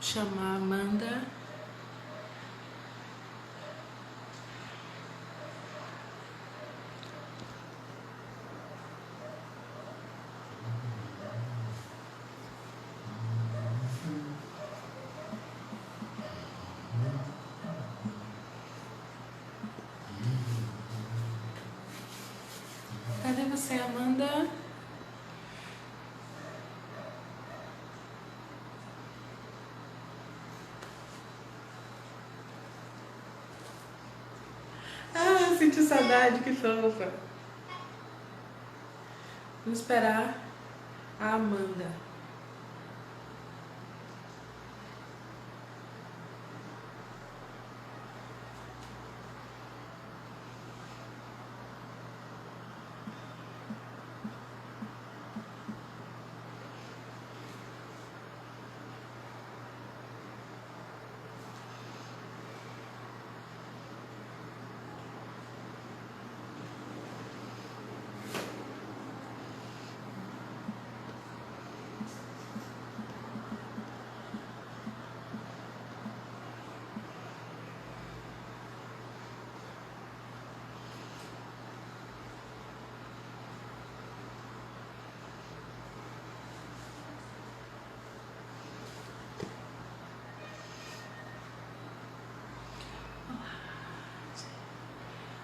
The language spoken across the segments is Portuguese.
Chamar a Amanda. Cadê você, Amanda? Ah, senti saudade, que fofa. Vamos esperar a Amanda.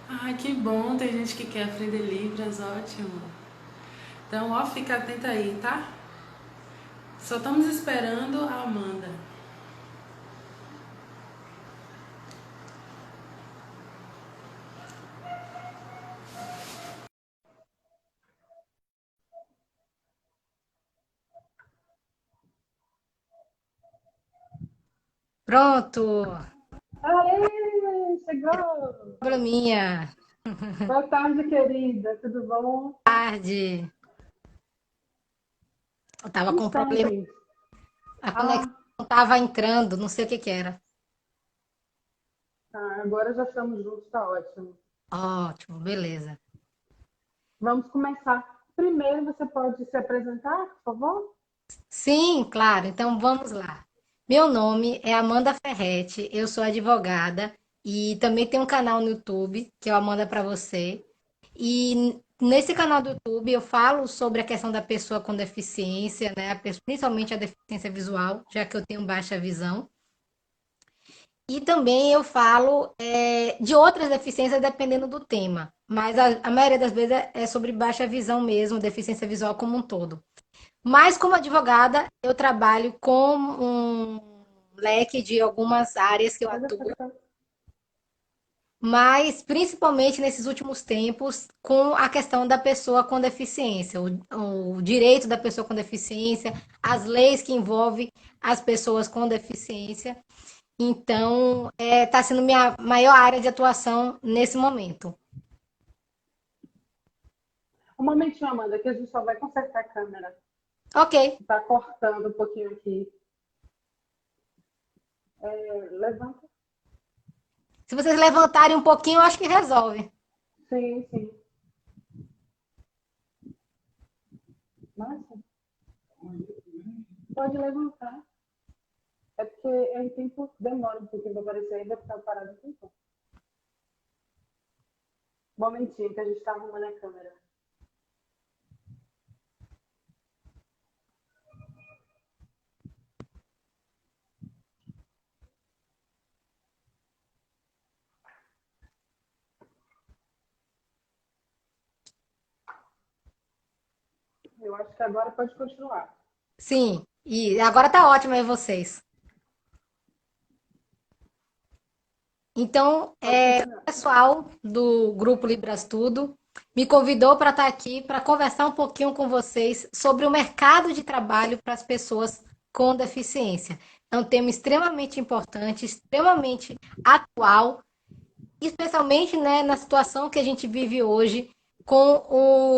Ai, que bom, tem gente que quer aprender Libras, ótimo. Então, ó, fica atenta aí, tá? Só estamos esperando a Amanda. Pronto, Aê, chegou! probleminha. Boa tarde, querida. Tudo bom? Tarde. Eu tava Como com está, problema, gente? a conexão Ah, tava entrando, não sei o que que era. tá, agora já estamos juntos, tá ótimo. Ótimo, beleza. Vamos começar. Primeiro, você pode se apresentar, por favor? Sim, claro. Então vamos lá. Meu nome é Amanda Ferretti, eu sou advogada e também tenho um canal no YouTube que eu Amanda para você. E nesse canal do YouTube eu falo sobre a questão da pessoa com deficiência, né? Principalmente a deficiência visual, já que eu tenho baixa visão. E também eu falo de outras deficiências dependendo do tema, mas a maioria das vezes é sobre baixa visão mesmo, deficiência visual como um todo. Mas como advogada, eu trabalho com um leque de algumas áreas que eu Pode atuo, acessar. mas principalmente nesses últimos tempos com a questão da pessoa com deficiência, o direito da pessoa com deficiência, as leis que envolvem as pessoas com deficiência. Então, está sendo minha maior área de atuação nesse momento. Um momentinho, Amanda, que a gente só vai consertar a câmera. Ok. Tá cortando um pouquinho aqui. Levanta. Se vocês levantarem um pouquinho, eu acho que resolve. Sim, sim. Márcia, pode levantar. É porque em tempo demora um pouquinho para aparecer, aí vai ficar parado um tempo. Um momentinho, que a gente está arrumando a câmera. Eu acho que agora pode continuar. Sim. E agora tá ótimo aí vocês. Então, Pode o continuar. pessoal do Grupo Libras Tudo me convidou para estar aqui para conversar um pouquinho com vocês sobre o mercado de trabalho para as pessoas com deficiência. É um tema extremamente importante, extremamente atual, especialmente, né, na situação que a gente vive hoje com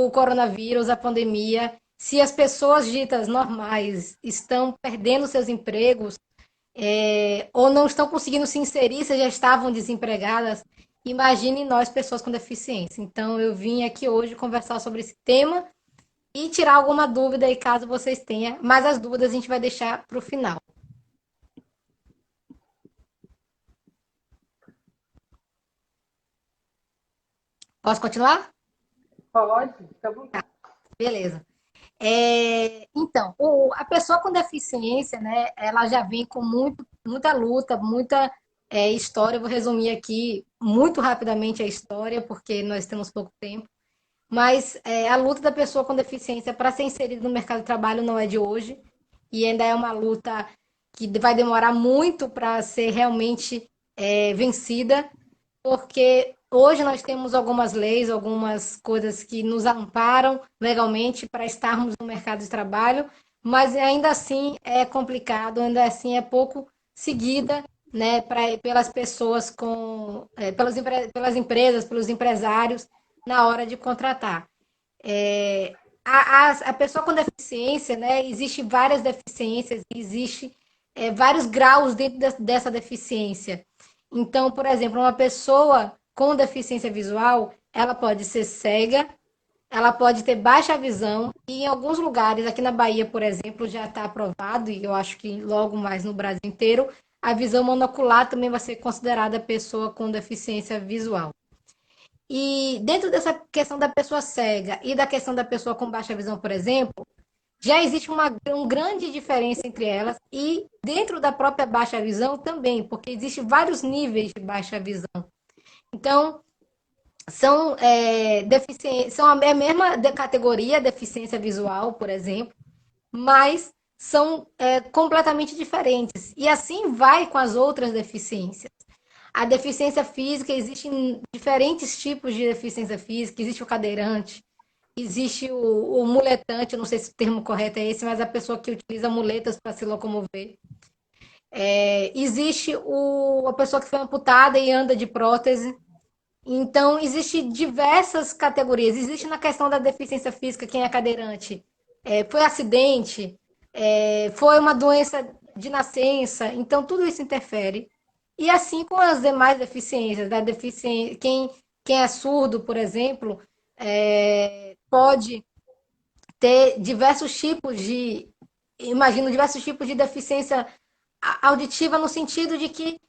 o coronavírus, a pandemia. Se as pessoas ditas normais estão perdendo seus empregos, ou não estão conseguindo se inserir, se já estavam desempregadas. Imagine nós, pessoas com deficiência. Então, eu vim aqui hoje conversar sobre esse tema e tirar alguma dúvida aí, caso vocês tenham. Mas as dúvidas a gente vai deixar para o final. Posso continuar? Pode, fica à vontade. Beleza. Então, a pessoa com deficiência, né, ela já vem com muita luta, muita história. Eu vou resumir aqui muito rapidamente a história, porque nós temos pouco tempo. Mas a luta da pessoa com deficiência para ser inserida no mercado de trabalho não é de hoje, e ainda é uma luta que vai demorar muito para ser realmente vencida, porque hoje nós temos algumas leis, algumas coisas que nos amparam legalmente para estarmos no mercado de trabalho, mas ainda assim é complicado, ainda assim é pouco seguida, né, pelas pessoas pelas empresas, pelos empresários na hora de contratar. A pessoa com deficiência, né, existe várias deficiências, existe vários graus dentro dessa deficiência. Então, por exemplo, uma pessoa com deficiência visual, ela pode ser cega, ela pode ter baixa visão, e em alguns lugares, aqui na Bahia, por exemplo, já está aprovado, e eu acho que logo mais no Brasil inteiro, a visão monocular também vai ser considerada pessoa com deficiência visual. E dentro dessa questão da pessoa cega e da questão da pessoa com baixa visão, por exemplo, já existe uma grande diferença entre elas e dentro da própria baixa visão também, porque existem vários níveis de baixa visão. Então, são a mesma categoria, deficiência visual, por exemplo, mas são completamente diferentes. E assim vai com as outras deficiências. A deficiência física, existem diferentes tipos de deficiência física. Existe o cadeirante, existe o muletante, eu não sei se o termo correto é esse, mas a pessoa que utiliza muletas para se locomover. Existe a pessoa que foi amputada e anda de prótese. Então, existe diversas categorias. Existe na questão da deficiência física, quem é cadeirante. Foi acidente, foi uma doença de nascença, então tudo isso interfere. E assim com as demais deficiências, da deficiência, quem é surdo, por exemplo, pode ter diversos tipos de deficiência auditiva no sentido de que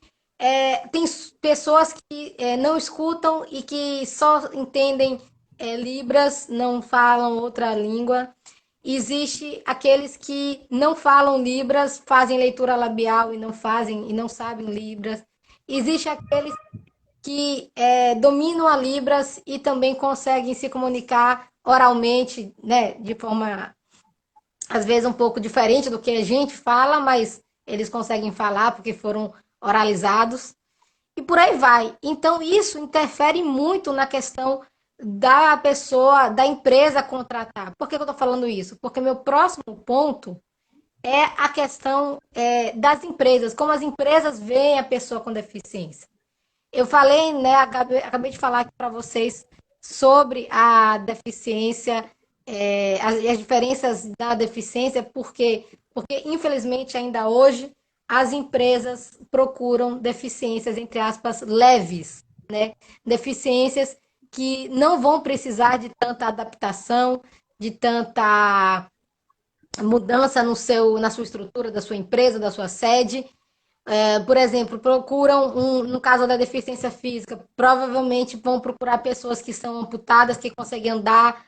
tem pessoas que não escutam e que só entendem Libras, não falam outra língua. Existe aqueles que não falam Libras, fazem leitura labial e não sabem Libras. Existe aqueles que dominam a Libras e também conseguem se comunicar oralmente, né, de forma às vezes um pouco diferente do que a gente fala, mas eles conseguem falar porque foram oralizados e por aí vai. Então, isso interfere muito na questão da pessoa, da empresa contratar. Por que eu estou falando isso? Porque meu próximo ponto é a questão das empresas, como as empresas veem a pessoa com deficiência. Eu falei, né, acabei de falar aqui para vocês sobre a deficiência, as diferenças da deficiência, porque infelizmente ainda hoje as empresas procuram deficiências, entre aspas, leves, né? Deficiências que não vão precisar de tanta adaptação, de tanta mudança na sua estrutura, da sua empresa, da sua sede. Por exemplo, no caso da deficiência física, provavelmente vão procurar pessoas que são amputadas, que conseguem andar,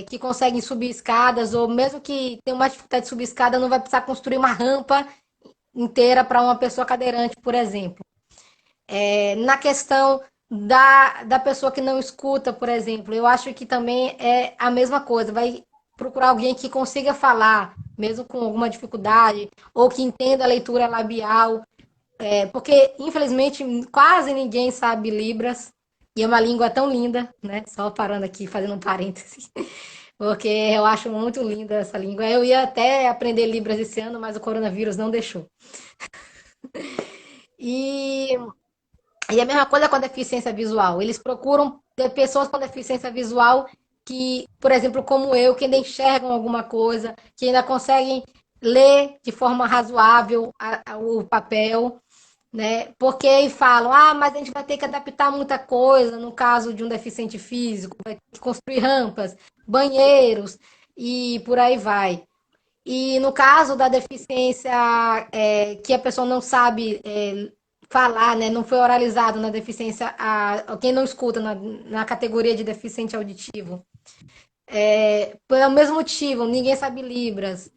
que conseguem subir escadas, ou mesmo que tenham uma dificuldade de subir escada, não vai precisar construir uma rampa inteira para uma pessoa cadeirante, por exemplo. Na questão da pessoa que não escuta, por exemplo, eu acho que também é a mesma coisa. Vai procurar alguém que consiga falar, mesmo com alguma dificuldade, ou que entenda a leitura labial, porque, infelizmente, quase ninguém sabe Libras, e é uma língua tão linda, né? Só parando aqui, fazendo um parêntese, porque eu acho muito linda essa língua. Eu ia até aprender Libras esse ano, mas o coronavírus não deixou. E E a mesma coisa com a deficiência visual. Eles procuram ter pessoas com deficiência visual que, por exemplo, como eu, que ainda enxergam alguma coisa, que ainda conseguem ler de forma razoável o papel. né? Porque aí falam, ah, mas a gente vai ter que adaptar muita coisa no caso de um deficiente físico, vai ter que construir rampas, banheiros e por aí vai. E no caso da deficiência que a pessoa não sabe falar, né, não foi oralizado na deficiência, quem não escuta na categoria de deficiente auditivo, pelo mesmo motivo, ninguém sabe Libras.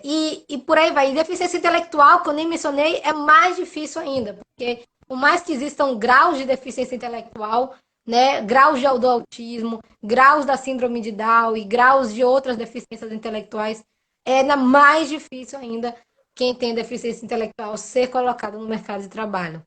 E por aí vai. E deficiência intelectual, que eu nem mencionei, é mais difícil ainda, porque por mais que existam graus de deficiência intelectual, né, graus do autismo, graus da síndrome de Down e graus de outras deficiências intelectuais, é ainda mais difícil ainda quem tem deficiência intelectual ser colocado no mercado de trabalho.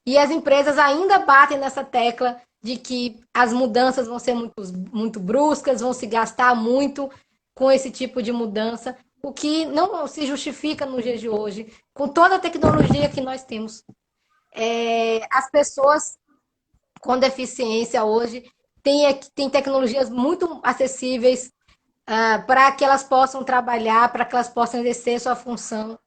E as empresas ainda batem nessa tecla de que as mudanças vão ser muito bruscas, vão se gastar muito com esse tipo de mudança, o que não se justifica nos dias de hoje, com toda a tecnologia que nós temos. As pessoas com deficiência hoje têm tecnologias muito acessíveis para que elas possam trabalhar, para que elas possam exercer sua função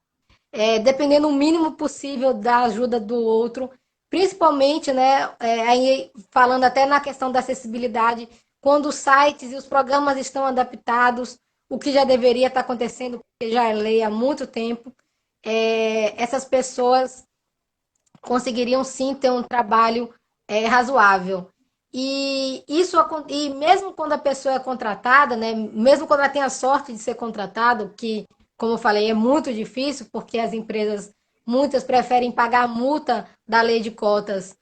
dependendo o mínimo possível da ajuda do outro, principalmente, né, aí falando até na questão da acessibilidade, quando os sites e os programas estão adaptados, o que já deveria estar acontecendo, porque já é lei há muito tempo, essas pessoas conseguiriam sim ter um trabalho razoável. E mesmo quando a pessoa é contratada, né, mesmo quando ela tem a sorte de ser contratado, que, como eu falei, é muito difícil, porque as empresas, muitas preferem pagar a multa da lei de cotas,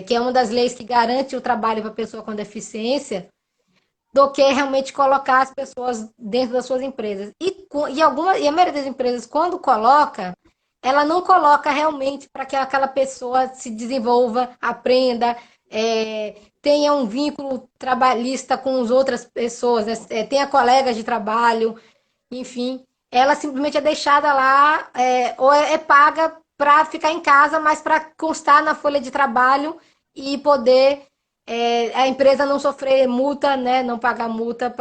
que é uma das leis que garante o trabalho para a pessoa com deficiência, do que realmente colocar as pessoas dentro das suas empresas. E a maioria das empresas, quando coloca, ela não coloca realmente para que aquela pessoa se desenvolva, aprenda, tenha um vínculo trabalhista com as outras pessoas, né? Tenha colegas de trabalho, enfim. Ela simplesmente é deixada lá, ou é paga para ficar em casa, mas para constar na folha de trabalho e poder a empresa não sofrer multa, né, não pagar multa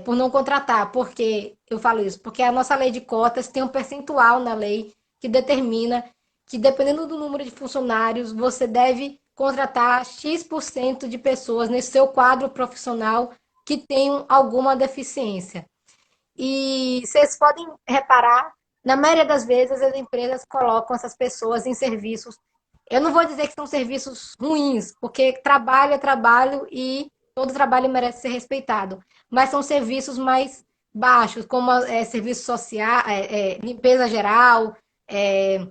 por não contratar. Por que eu falo isso? Porque a nossa lei de cotas tem um percentual na lei que determina que, dependendo do número de funcionários, você deve contratar X% de pessoas nesse seu quadro profissional que tenham alguma deficiência. E vocês podem reparar, na maioria das vezes as empresas colocam essas pessoas em serviços. Eu não vou dizer que são serviços ruins, porque trabalho é trabalho e todo trabalho merece ser respeitado. Mas são serviços mais baixos, como serviço social, limpeza geral, é,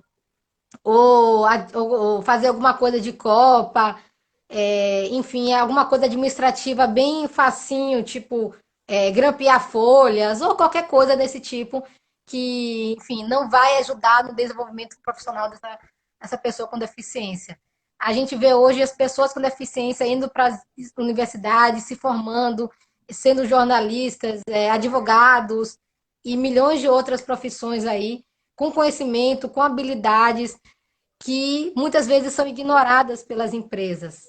ou fazer alguma coisa de copa, enfim, alguma coisa administrativa bem facinho, tipo grampear folhas ou qualquer coisa desse tipo que, enfim, não vai ajudar no desenvolvimento profissional dessa pessoa com deficiência. A gente vê hoje as pessoas com deficiência indo para as universidades, se formando, sendo jornalistas, advogados e milhões de outras profissões aí, com conhecimento, com habilidades que muitas vezes são ignoradas pelas empresas.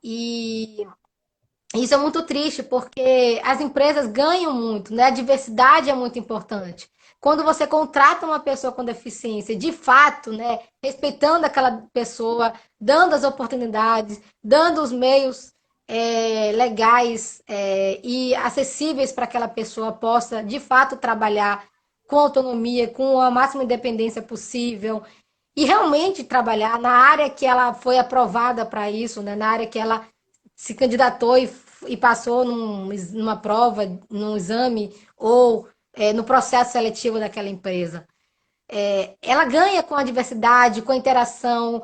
E isso é muito triste, porque as empresas ganham muito, né? A diversidade é muito importante. Quando você contrata uma pessoa com deficiência, de fato, né, respeitando aquela pessoa, dando as oportunidades, dando os meios legais e acessíveis para que aquela pessoa possa, de fato, trabalhar com autonomia, com a máxima independência possível, e realmente trabalhar na área que ela foi aprovada para isso, né? Na área que ela se candidatou e passou numa prova, num exame ou no processo seletivo daquela empresa. Ela ganha com a diversidade, com a interação,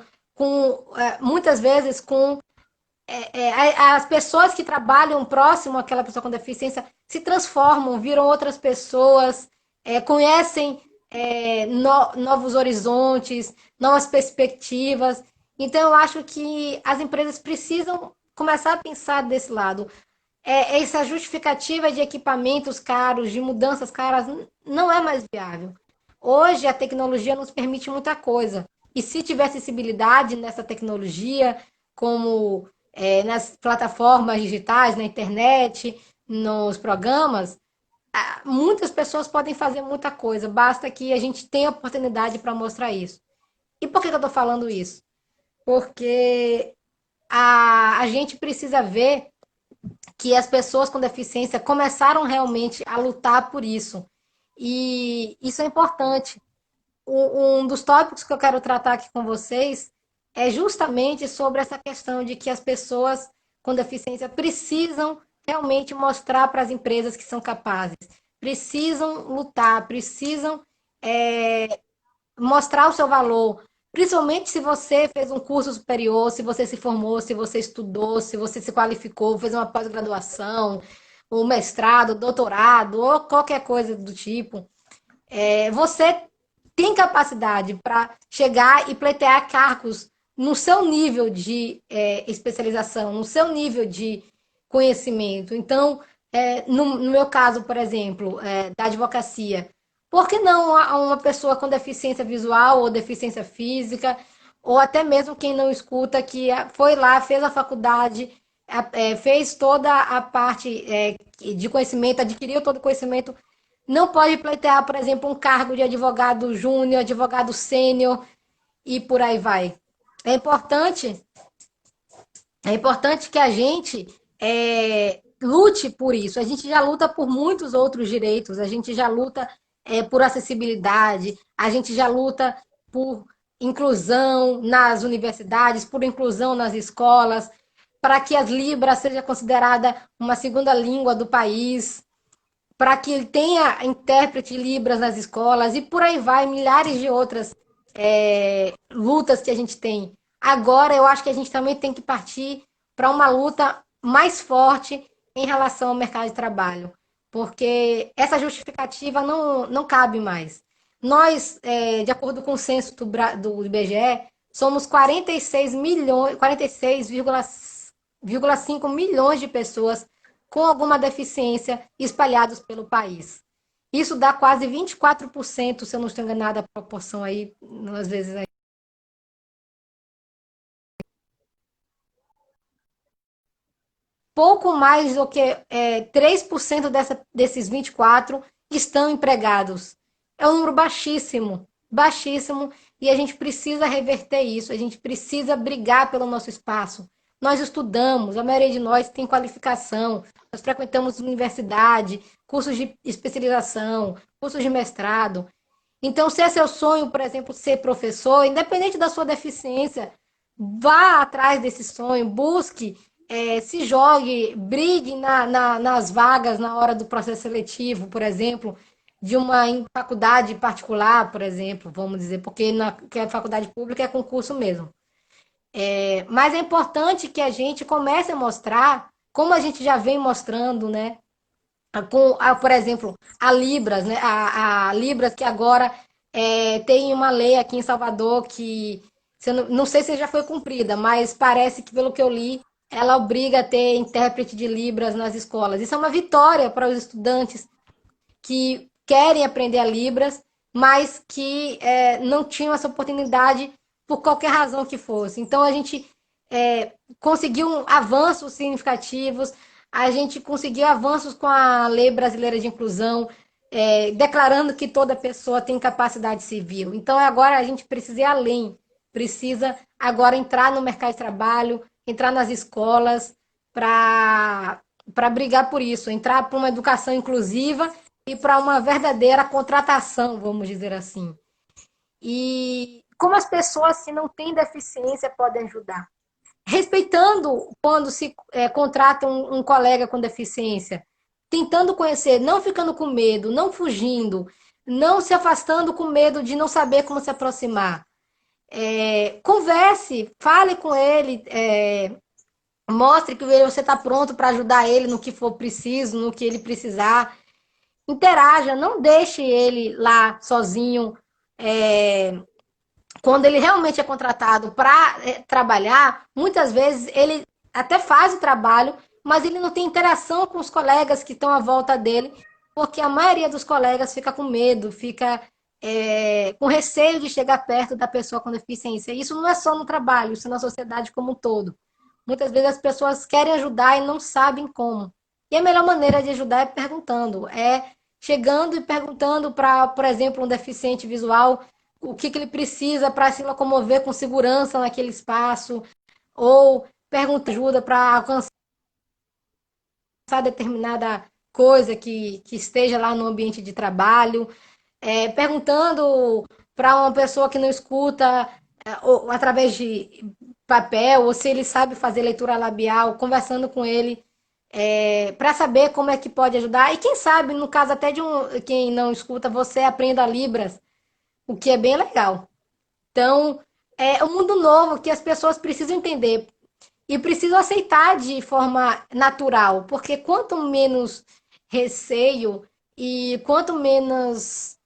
muitas vezes com as pessoas que trabalham próximo àquela pessoa com deficiência se transformam, viram outras pessoas, conhecem novos horizontes, novas perspectivas. Então, eu acho que as empresas precisam começar a pensar desse lado. Essa justificativa de equipamentos caros, de mudanças caras, não é mais viável. Hoje, a tecnologia nos permite muita coisa. E se tiver acessibilidade nessa tecnologia, como nas plataformas digitais, na internet, nos programas, muitas pessoas podem fazer muita coisa. Basta que a gente tenha oportunidade para mostrar isso. E por que que eu estou falando isso? Porque a gente precisa ver que as pessoas com deficiência começaram realmente a lutar por isso. E isso é importante. Um dos tópicos que eu quero tratar aqui com vocês é justamente sobre essa questão de que as pessoas com deficiência precisam realmente mostrar para as empresas que são capazes, precisam lutar, precisam é, mostrar o seu valor, principalmente se você fez um curso superior, se você se formou, se você estudou, se você se qualificou, fez uma pós-graduação, um mestrado, doutorado ou qualquer coisa do tipo. Você tem capacidade para chegar e pleitear cargos no seu nível de especialização, no seu nível de conhecimento. Então, no meu caso, por exemplo, da advocacia, por que não uma pessoa com deficiência visual ou deficiência física, ou até mesmo quem não escuta, que foi lá, fez a faculdade, fez toda a parte de conhecimento, adquiriu todo o conhecimento, não pode pleitear, por exemplo, um cargo de advogado júnior, advogado sênior e por aí vai. É importante, é importante que a gente lute por isso. A gente já luta por muitos outros direitos, a gente já luta por acessibilidade, a gente já luta por inclusão nas universidades, por inclusão nas escolas, para que as Libras seja considerada uma segunda língua do país, para que tenha intérprete Libras nas escolas e por aí vai, milhares de outras lutas que a gente tem. Agora, eu acho que a gente também tem que partir para uma luta mais forte em relação ao mercado de trabalho, porque essa justificativa não cabe mais. Nós, de acordo com o censo do IBGE, somos 46 milhões, 46,5 milhões de pessoas com alguma deficiência espalhados pelo país. Isso dá quase 24%, se eu não estou enganada, a proporção aí, às vezes. Pouco mais do que 3% desses 24% estão empregados. É um número baixíssimo, baixíssimo, e a gente precisa reverter isso, a gente precisa brigar pelo nosso espaço. Nós estudamos, a maioria de nós tem qualificação, nós frequentamos universidade, cursos de especialização, cursos de mestrado. Então, se é seu sonho, por exemplo, ser professor, independente da sua deficiência, vá atrás desse sonho, busque, se jogue, brigue nas vagas na hora do processo seletivo, por exemplo, de uma faculdade particular, por exemplo, vamos dizer, porque que a faculdade pública é concurso mesmo. Mas é importante que a gente comece a mostrar, como a gente já vem mostrando, né? Por exemplo, a Libras, né? A Libras que agora tem uma lei aqui em Salvador que não sei se já foi cumprida, mas parece que, pelo que eu li, ela obriga a ter intérprete de Libras nas escolas. Isso é uma vitória para os estudantes que querem aprender a Libras, mas que não tinham essa oportunidade por qualquer razão que fosse. Então, a gente conseguiu avanços significativos, a gente conseguiu avanços com a Lei Brasileira de Inclusão, declarando que toda pessoa tem capacidade civil. Então, agora a gente precisa ir além, precisa agora entrar no mercado de trabalho, entrar nas escolas para brigar por isso, entrar para uma educação inclusiva e para uma verdadeira contratação, vamos dizer assim. E como as pessoas, se não têm deficiência, podem ajudar? Respeitando quando se contrata um colega com deficiência, tentando conhecer, não ficando com medo, não fugindo, não se afastando com medo de não saber como se aproximar. Converse, fale com ele, mostre que você está pronto para ajudar ele no que for preciso, no que ele precisar. Interaja, não deixe ele lá sozinho. Quando ele realmente é contratado para trabalhar, muitas vezes ele até faz o trabalho, mas ele não tem interação com os colegas que estão à volta dele, porque a maioria dos colegas fica com medo, fica com receio de chegar perto da pessoa com deficiência. Isso não é só no trabalho, isso é na sociedade como um todo. Muitas vezes as pessoas querem ajudar e não sabem como. E a melhor maneira de ajudar é perguntando, chegando e perguntando para, por exemplo, um deficiente visual o que ele precisa para se locomover com segurança naquele espaço, ou pergunta ajuda para alcançar determinada coisa que esteja lá no ambiente de trabalho, perguntando para uma pessoa que não escuta ou, através de papel, ou se ele sabe fazer leitura labial, conversando com ele para saber como é que pode ajudar. E quem sabe, no caso até de quem não escuta, você aprenda Libras, o que é bem legal. Então, é um mundo novo que as pessoas precisam entender e precisam aceitar de forma natural, porque quanto menos receio e quanto menos,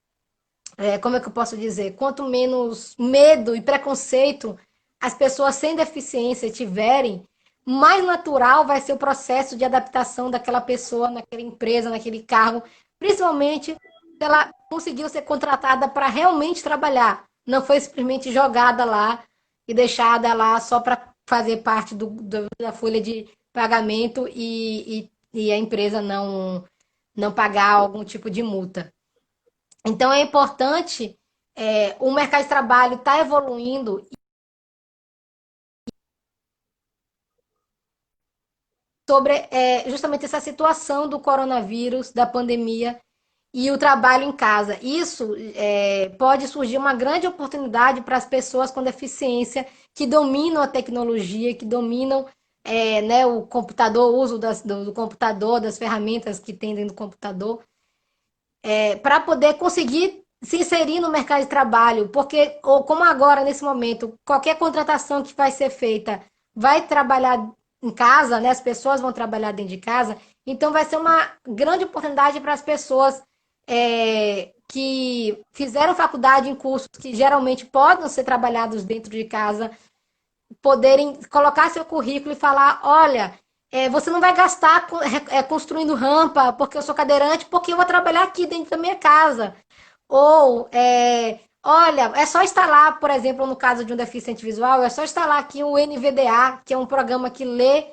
como é que eu posso dizer, quanto menos medo e preconceito as pessoas sem deficiência tiverem, mais natural vai ser o processo de adaptação daquela pessoa naquela empresa, naquele cargo, principalmente se ela conseguiu ser contratada para realmente trabalhar, não foi simplesmente jogada lá e deixada lá só para fazer parte da folha de pagamento e a empresa não pagar algum tipo de multa. Então é importante, o mercado de trabalho está evoluindo sobre justamente essa situação do coronavírus, da pandemia e o trabalho em casa. Isso pode surgir uma grande oportunidade para as pessoas com deficiência que dominam a tecnologia, que dominam né, o computador, o uso do computador, das ferramentas que tem dentro do computador, para poder conseguir se inserir no mercado de trabalho, porque, ou como agora, nesse momento, qualquer contratação que vai ser feita vai trabalhar em casa, né? As pessoas vão trabalhar dentro de casa, então vai ser uma grande oportunidade para as pessoas que fizeram faculdade em cursos que geralmente podem ser trabalhados dentro de casa, poderem colocar seu currículo e falar, olha, você não vai gastar construindo rampa porque eu sou cadeirante, porque eu vou trabalhar aqui dentro da minha casa. Ou, olha, é só instalar, por exemplo, no caso de um deficiente visual, é só instalar aqui o NVDA, que é um programa que lê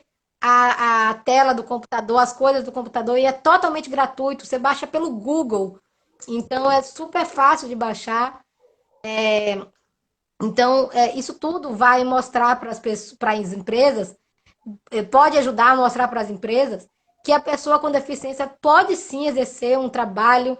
a tela do computador, as coisas do computador, e é totalmente gratuito, você baixa pelo Google. Então, é super fácil de baixar. Então, isso tudo vai mostrar para as empresas, pode ajudar a mostrar para as empresas que a pessoa com deficiência pode sim exercer um trabalho,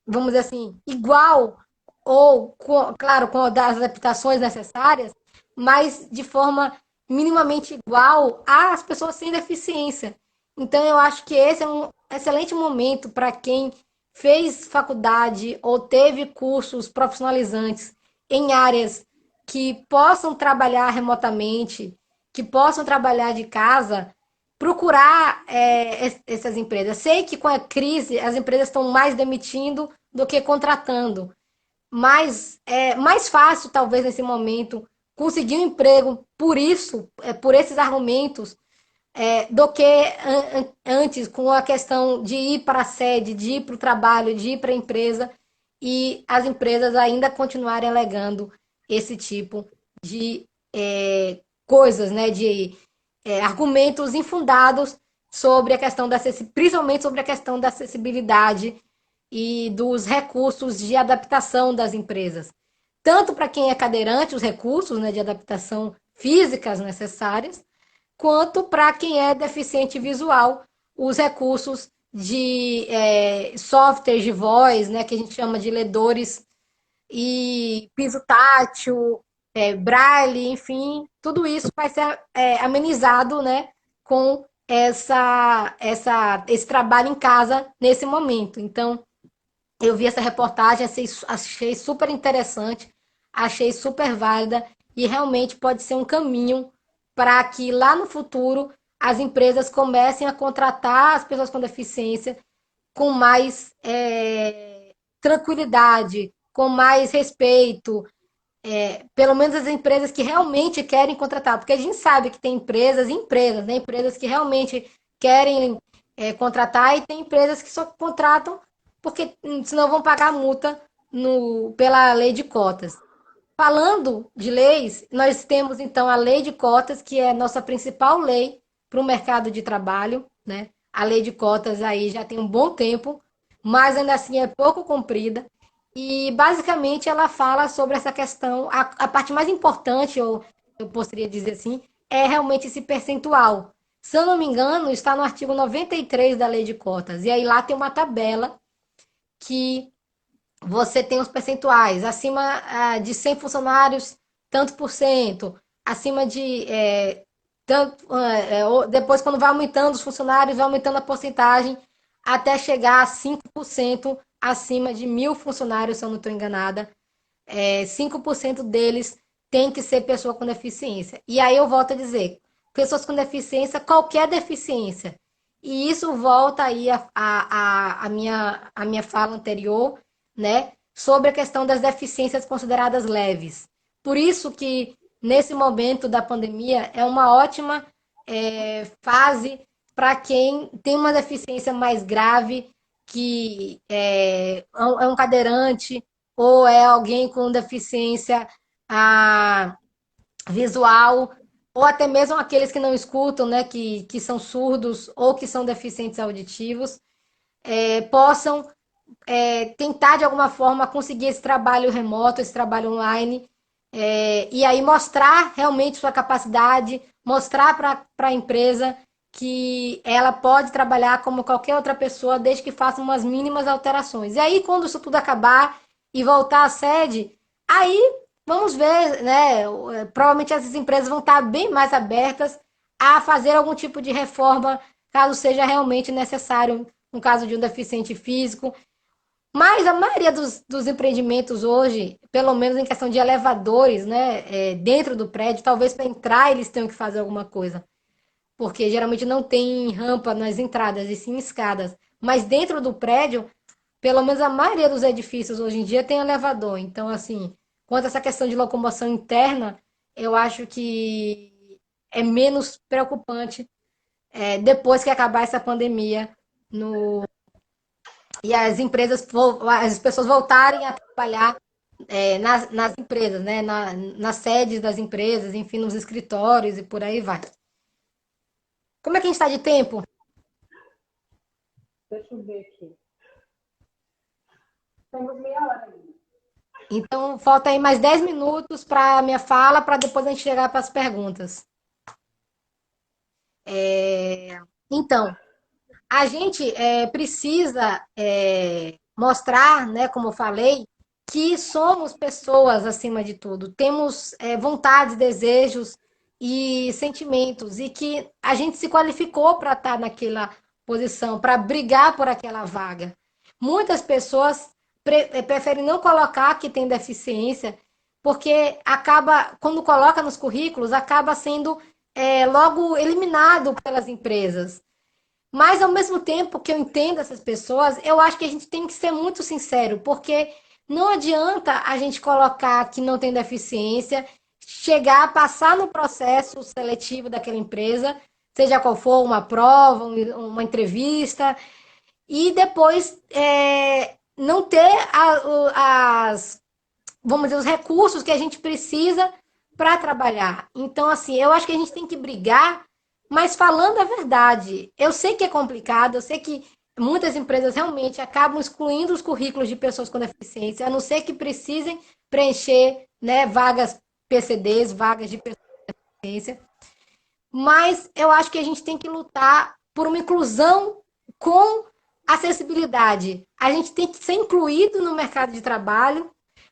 vamos dizer assim, igual ou, claro, com as adaptações necessárias, mas de forma minimamente igual às pessoas sem deficiência. Então, eu acho que esse é um excelente momento para quem fez faculdade ou teve cursos profissionalizantes em áreas que possam trabalhar remotamente, que possam trabalhar de casa, procurar essas empresas. Sei que com a crise as empresas estão mais demitindo do que contratando, mas é mais fácil, talvez, nesse momento, conseguir um emprego por isso, por esses argumentos, do que antes, com a questão de ir para a sede, de ir para o trabalho, de ir para a empresa, e as empresas ainda continuarem alegando esse tipo de coisas, né, de argumentos infundados sobre a questão principalmente sobre a questão da acessibilidade e dos recursos de adaptação das empresas. Tanto para quem é cadeirante, os recursos, né, de adaptação físicas necessárias, quanto para quem é deficiente visual, os recursos de softwares de voz, né, que a gente chama de ledores, e piso tátil, braille, enfim, tudo isso vai ser amenizado, né, com esse trabalho em casa nesse momento. Então, eu vi essa reportagem, achei super interessante, achei super válida e realmente pode ser um caminho para que lá no futuro as empresas comecem a contratar as pessoas com deficiência com mais tranquilidade, com mais respeito, pelo menos as empresas que realmente querem contratar, porque a gente sabe que tem empresas e empresas, né? Empresas que realmente querem contratar e tem empresas que só contratam porque senão vão pagar multa pela lei de cotas. Falando de leis, nós temos então a lei de cotas, que é a nossa principal lei para o mercado de trabalho, né? A lei de cotas aí já tem um bom tempo, mas ainda assim é pouco cumprida. E basicamente ela fala sobre essa questão. A parte mais importante, ou eu poderia dizer assim, é realmente esse percentual. Se eu não me engano, está no artigo 93 da Lei de Cotas. E aí lá tem uma tabela que você tem os percentuais. Acima de 100 funcionários, tanto por cento. Acima de. Depois, quando vai aumentando os funcionários, vai aumentando a porcentagem até chegar a 5% acima de 1.000 funcionários, se eu não estou enganada. 5% deles tem que ser pessoa com deficiência. E aí eu volto a dizer, pessoas com deficiência, qualquer deficiência. E isso volta aí a minha fala anterior, né, sobre a questão das deficiências consideradas leves. Por isso que, nesse momento da pandemia, é uma ótima fase para quem tem uma deficiência mais grave, que é um cadeirante, ou é alguém com deficiência ah, visual, ou até mesmo aqueles que não escutam, né, que são surdos ou que são deficientes auditivos, possam tentar de alguma forma conseguir esse trabalho remoto, esse trabalho online, e aí mostrar realmente sua capacidade, mostrar para a empresa que ela pode trabalhar como qualquer outra pessoa, desde que faça umas mínimas alterações. E aí, quando isso tudo acabar e voltar à sede, aí vamos ver, né? Provavelmente essas empresas vão estar bem mais abertas a fazer algum tipo de reforma, caso seja realmente necessário, no caso de um deficiente físico. Mas a maioria dos empreendimentos hoje, pelo menos em questão de elevadores, né, dentro do prédio, talvez para entrar eles tenham que fazer alguma coisa, porque geralmente não tem rampa nas entradas e sim escadas. Mas dentro do prédio, pelo menos a maioria dos edifícios hoje em dia tem elevador. Então, assim, quanto a essa questão de locomoção interna, eu acho que é menos preocupante depois que acabar essa pandemia no, e as pessoas voltarem a trabalhar nas empresas, né? Nas sedes das empresas, enfim, nos escritórios e por aí vai. Como é que a gente está de tempo? Deixa eu ver aqui. Temos meia hora ainda. Então, falta aí mais 10 minutos para a minha fala, para depois a gente chegar para as perguntas. Então, a gente precisa mostrar, né, como eu falei, que somos pessoas acima de tudo, temos vontades, desejos e sentimentos, e que a gente se qualificou para estar naquela posição, para brigar por aquela vaga. Muitas pessoas preferem não colocar que tem deficiência, porque acaba, quando coloca nos currículos, acaba sendo logo eliminado pelas empresas. Mas, ao mesmo tempo que eu entendo essas pessoas, eu acho que a gente tem que ser muito sincero, porque não adianta a gente colocar que não tem deficiência, chegar, passar no processo seletivo daquela empresa, seja qual for, uma prova, uma entrevista, e depois não ter vamos dizer, os recursos que a gente precisa para trabalhar. Então, assim, eu acho que a gente tem que brigar, mas falando a verdade. Eu sei que é complicado, eu sei que muitas empresas realmente acabam excluindo os currículos de pessoas com deficiência, a não ser que precisem preencher, né, vagas PCDs, vagas de pessoas com deficiência. Mas eu acho que a gente tem que lutar por uma inclusão com acessibilidade. A gente tem que ser incluído no mercado de trabalho,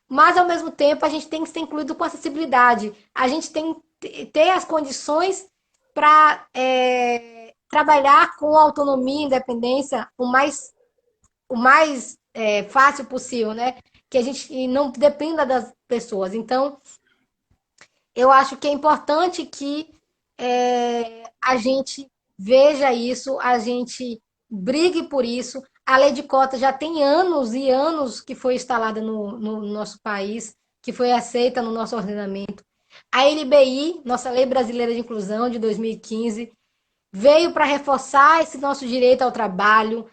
mas ao mesmo tempo a gente tem que ser incluído com acessibilidade. A gente tem que ter as condições para trabalhar com autonomia e independência o mais fácil possível, né? Que a gente não dependa das pessoas. Então, eu acho que é importante que a gente veja isso, a gente brigue por isso. A lei de cota já tem anos e anos que foi instalada no nosso país, que foi aceita no nosso ordenamento. A LBI, nossa Lei Brasileira de Inclusão, de 2015, veio para reforçar esse nosso direito ao trabalho,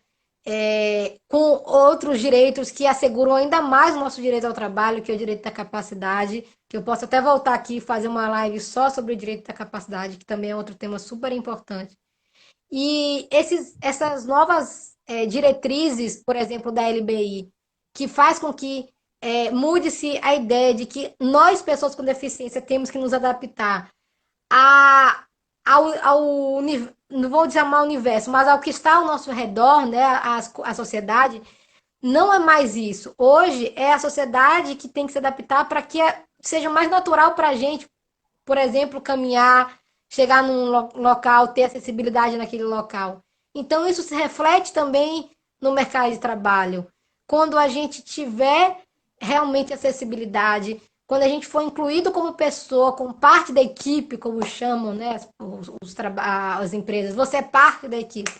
com outros direitos que asseguram ainda mais o nosso direito ao trabalho, que é o direito da capacidade, que eu posso até voltar aqui e fazer uma live só sobre o direito da capacidade, que também é outro tema super importante. E essas novas diretrizes, por exemplo, da LBI, que faz com que mude-se a ideia de que nós, pessoas com deficiência, temos que nos adaptar a, não vou chamar universo, mas ao que está ao nosso redor, né, a sociedade, não é mais isso. Hoje é a sociedade que tem que se adaptar para que seja mais natural para a gente, por exemplo, caminhar, chegar num local, ter acessibilidade naquele local. Então, isso se reflete também no mercado de trabalho. Quando a gente tiver realmente acessibilidade, quando a gente for incluído como pessoa, como parte da equipe, como chamam, né, as empresas, você é parte da equipe.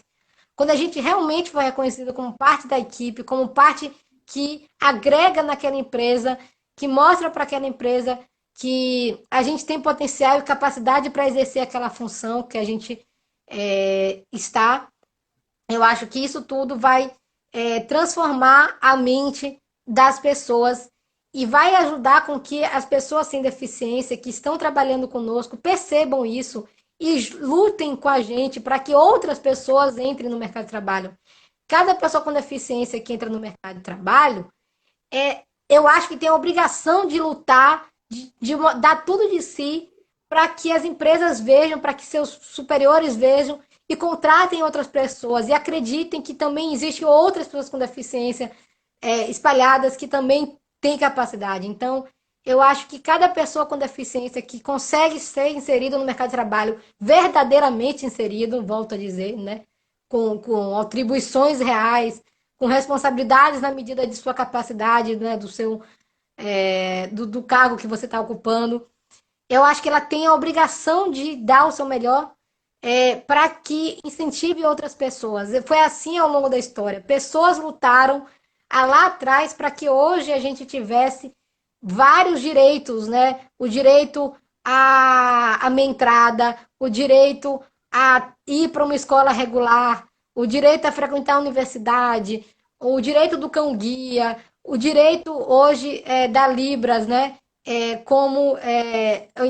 Quando a gente realmente for reconhecido como parte da equipe, como parte que agrega naquela empresa, que mostra para aquela empresa que a gente tem potencial e capacidade para exercer aquela função que a gente está, eu acho que isso tudo vai transformar a mente das pessoas e vai ajudar com que as pessoas sem deficiência que estão trabalhando conosco percebam isso e lutem com a gente para que outras pessoas entrem no mercado de trabalho. Cada pessoa com deficiência que entra no mercado de trabalho, eu acho que tem a obrigação de lutar, de dar tudo de si para que as empresas vejam, para que seus superiores vejam e contratem outras pessoas e acreditem que também existem outras pessoas com deficiência espalhadas que também têm capacidade. Então, eu acho que cada pessoa com deficiência que consegue ser inserido no mercado de trabalho, verdadeiramente inserido, volto a dizer, né? Com atribuições reais, com responsabilidades na medida de sua capacidade, né? Do cargo que você está ocupando. Eu acho que ela tem a obrigação de dar o seu melhor para que incentive outras pessoas. Foi assim ao longo da história. Pessoas lutaram lá atrás para que hoje a gente tivesse vários direitos, né? O direito à meia entrada, o direito a ir para uma escola regular, o direito a frequentar a universidade, o direito do cão-guia, o direito hoje da Libras, né? Como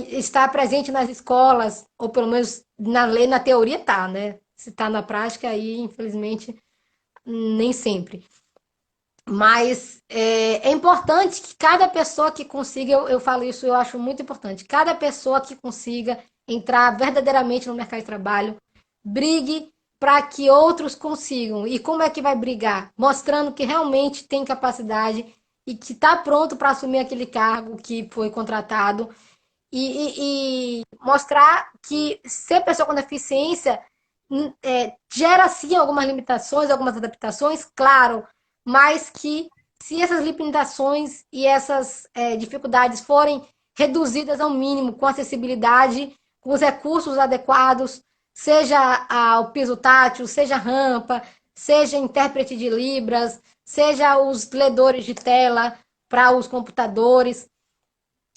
está presente nas escolas, ou pelo menos na lei, na teoria tá, né? Se está na prática, aí, infelizmente, nem sempre. Mas é importante que cada pessoa que consiga, eu falo isso, eu acho muito importante, cada pessoa que consiga entrar verdadeiramente no mercado de trabalho, brigue para que outros consigam. E como é que vai brigar? Mostrando que realmente tem capacidade e que está pronto para assumir aquele cargo que foi contratado e mostrar que ser pessoa com deficiência gera sim algumas limitações, algumas adaptações, claro, mas que se essas limitações e essas dificuldades forem reduzidas ao mínimo, com acessibilidade, com os recursos adequados, seja o piso tátil, seja rampa, seja intérprete de Libras, seja os ledores de tela para os computadores,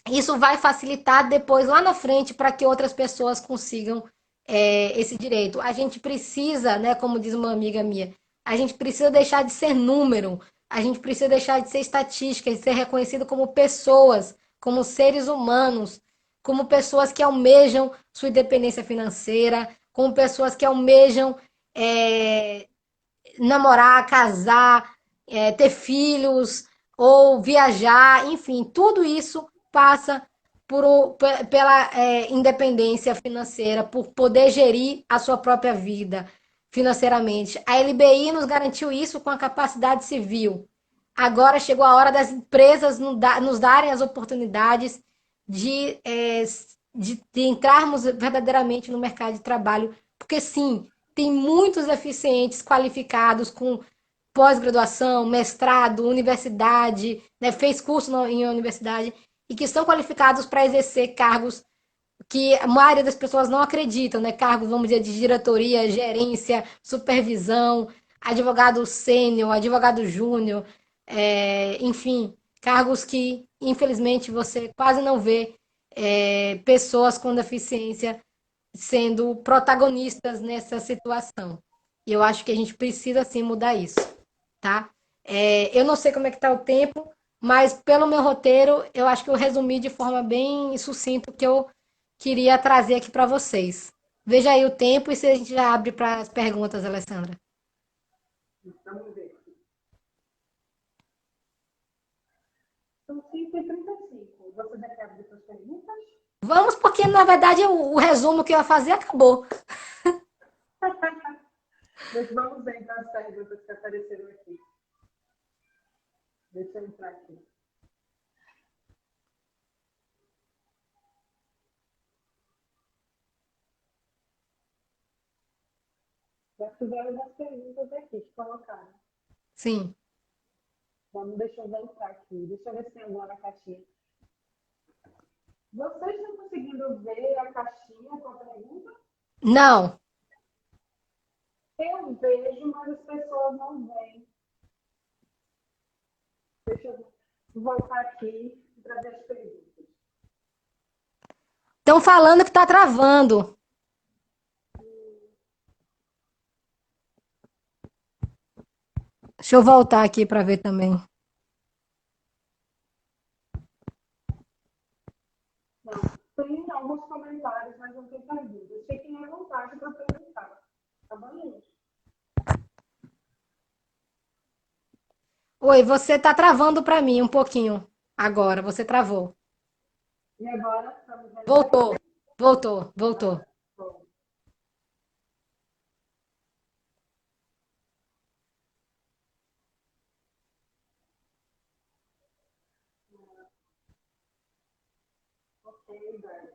isso vai facilitar depois lá na frente para que outras pessoas consigam esse direito. A gente precisa, né, como diz uma amiga minha, a gente precisa deixar de ser número, a gente precisa deixar de ser estatística, de ser reconhecido como pessoas, como seres humanos, como pessoas que almejam sua independência financeira, como pessoas que almejam namorar, casar, ter filhos ou viajar, enfim, tudo isso passa pela independência financeira, por poder gerir a sua própria vida financeiramente. A LBI nos garantiu isso com a capacidade civil. Agora chegou a hora das empresas nos darem as oportunidades de, de entrarmos verdadeiramente no mercado de trabalho, porque sim, tem muitos eficientes qualificados com pós-graduação, mestrado, universidade, né, fez curso em universidade e que estão qualificados para exercer cargos que a maioria das pessoas não acreditam, né? Cargos, vamos dizer, de diretoria, gerência, supervisão, advogado sênior, advogado júnior, enfim, cargos que, infelizmente, você quase não vê pessoas com deficiência sendo protagonistas nessa situação. E eu acho que a gente precisa, sim, mudar isso, tá? Eu não sei como é que tá o tempo, mas pelo meu roteiro, eu acho que eu resumi de forma bem sucinta o que eu queria trazer aqui para vocês. Veja aí o tempo e se a gente já abre para as perguntas, Alessandra. Vamos ver. São 5h35. Você já quer abrir suas perguntas? Vamos, porque na verdade o resumo que eu ia fazer acabou. Mas vamos ver então as perguntas que apareceram aqui. Deixa eu entrar aqui. Já fizeram as perguntas aqui que colocaram. Sim. Vamos, deixa eu voltar aqui. Deixa eu ver se tem alguma na caixinha. Vocês estão conseguindo ver a caixinha com a pergunta? Não. Eu vejo, mas as pessoas não veem. Deixa eu voltar aqui para ver as perguntas. Estão falando que está travando. Deixa eu voltar aqui para ver também. Não, tem alguns comentários, mas não tem perguntas. Fiquem à vontade para perguntar. Tá bom, gente? Oi, você está travando para mim um pouquinho. Agora, você travou. E agora, estamos vendo Voltou, bem? voltou, voltou. Bom. Ok, Dani.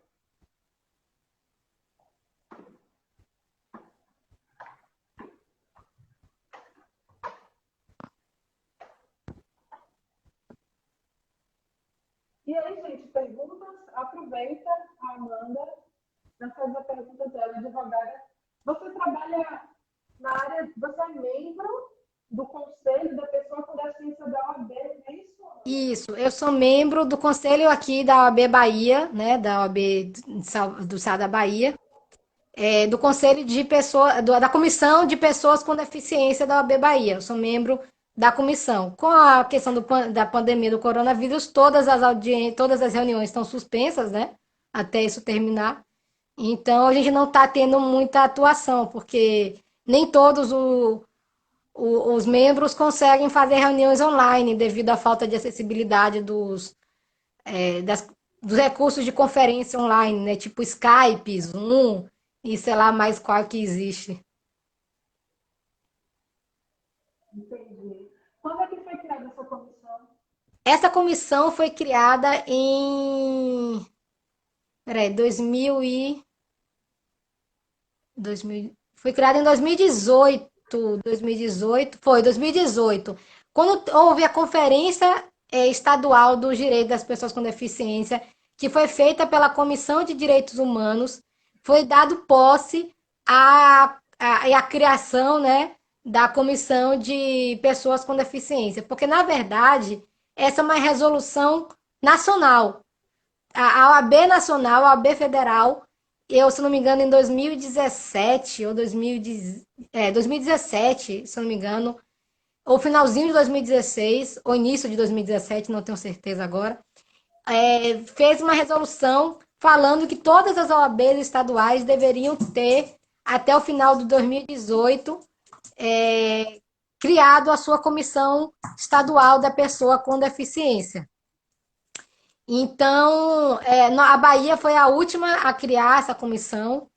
E aí, gente, perguntas? Aproveita a Amanda para fazer a pergunta dela, advogada. Você trabalha na área, você é membro do conselho da pessoa com deficiência da OAB, é isso, Amanda? Isso, eu sou membro do conselho aqui da OAB Bahia, né, da OAB do Estado da Bahia, do conselho de pessoas, da comissão de pessoas com deficiência da OAB Bahia. Eu sou membro da comissão. Com a questão da pandemia do coronavírus, todas as reuniões estão suspensas, né, até isso terminar. Então a gente não está tendo muita atuação, porque nem todos os membros conseguem fazer reuniões online devido à falta de acessibilidade é, das- dos recursos de conferência online, né? Tipo Skype, Zoom e sei lá mais qual que existe. Entendi. Quando é que foi criada essa comissão? Essa comissão foi criada em, peraí, 2000, foi criada em 2018, foi 2018, quando houve a conferência estadual dos direitos das pessoas com deficiência, que foi feita pela Comissão de Direitos Humanos, foi dado posse à criação, né, da Comissão de Pessoas com Deficiência, porque na verdade essa é uma resolução nacional, a OAB nacional, a OAB federal, eu, se não me engano, em 2017 ou 2017, se não me engano, ou finalzinho de 2016, ou início de 2017, não tenho certeza agora, fez uma resolução falando que todas as OABs estaduais deveriam ter, até o final de 2018, criado a sua comissão estadual da pessoa com deficiência. Então, a Bahia foi a última a criar essa comissão,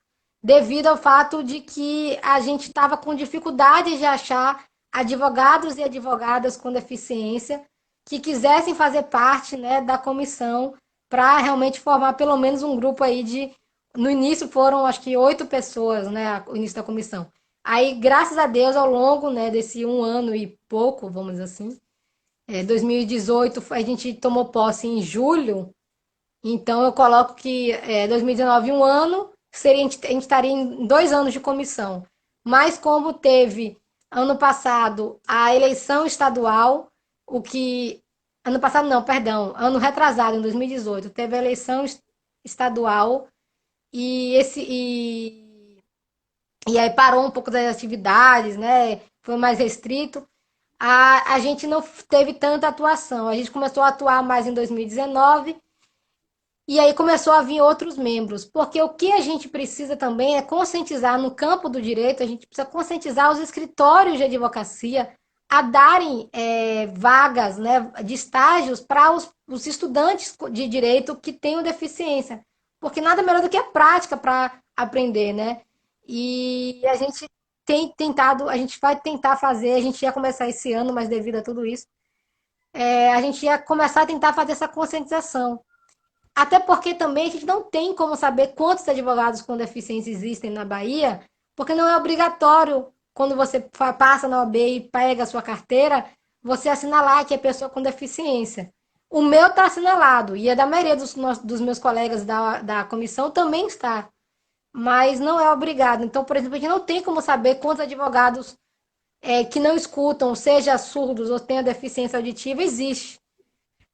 devido ao fato de que a gente estava com dificuldade de achar advogados e advogadas com deficiência que quisessem fazer parte, né, da comissão para realmente formar pelo menos um grupo aí de. No início foram, acho que, 8 pessoas, né, o início da comissão. Aí, graças a Deus, ao longo, né, desse um ano e pouco, vamos dizer assim, 2018, a gente tomou posse em julho, então eu coloco que 2019 um ano, a gente estaria em 2 anos de comissão. Mas como teve ano passado a eleição estadual, o que. Ano passado não, perdão, ano retrasado, em 2018, teve a eleição estadual e aí parou um pouco das atividades, né? Foi mais restrito. A gente não teve tanta atuação. A gente começou a atuar mais em 2019 e aí começou a vir outros membros. Porque o que a gente precisa também é conscientizar no campo do direito, a gente precisa conscientizar os escritórios de advocacia a darem vagas, né, de estágios para os estudantes de direito que tenham deficiência, porque nada melhor do que a prática para aprender, né? E a gente tem tentado, a gente vai tentar fazer, a gente ia começar esse ano, mas devido a tudo isso, a gente ia começar a tentar fazer essa conscientização. Até porque também a gente não tem como saber quantos advogados com deficiência existem na Bahia, porque não é obrigatório, quando você passa na OAB e pega a sua carteira, você assinalar que é pessoa com deficiência. O meu está assinalado, e a da maioria dos meus colegas da comissão também está, mas não é obrigado. Então, por exemplo, a gente não tem como saber quantos advogados que não escutam, seja surdos ou tenham deficiência auditiva, existe.